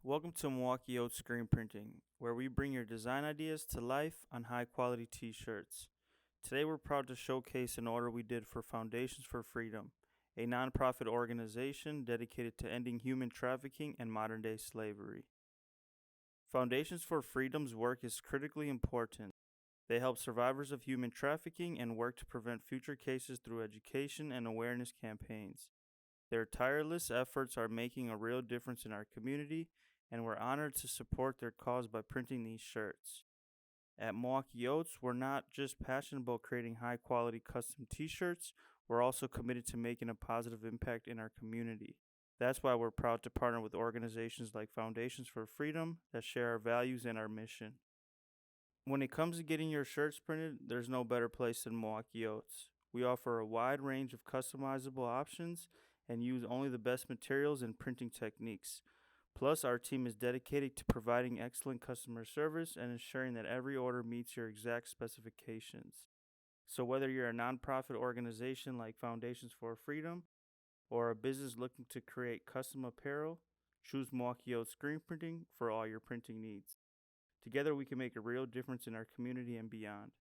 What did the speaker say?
Welcome to Milwaukee OATS Screen Printing, where we bring your design ideas to life on high-quality t-shirts. Today we're proud to showcase an order we did for Foundations4Freedom, a nonprofit organization dedicated to ending human trafficking and modern-day slavery. Foundations4Freedom's work is critically important. They help survivors of human trafficking and work to prevent future cases through education and awareness campaigns. Their tireless efforts are making a real difference in our community, and we're honored to support their cause by printing these shirts. At Milwaukee OATS, we're not just passionate about creating high-quality custom t-shirts, we're also committed to making a positive impact in our community. That's why we're proud to partner with organizations like Foundations4Freedom that share our values and our mission. When it comes to getting your shirts printed, there's no better place than Milwaukee OATS. We offer a wide range of customizable options and use only the best materials and printing techniques. Plus, our team is dedicated to providing excellent customer service and ensuring that every order meets your exact specifications. So whether you're a nonprofit organization like Foundations4Freedom or a business looking to create custom apparel, choose Milwaukee OATS Screen Printing for all your printing needs. Together we can make a real difference in our community and beyond.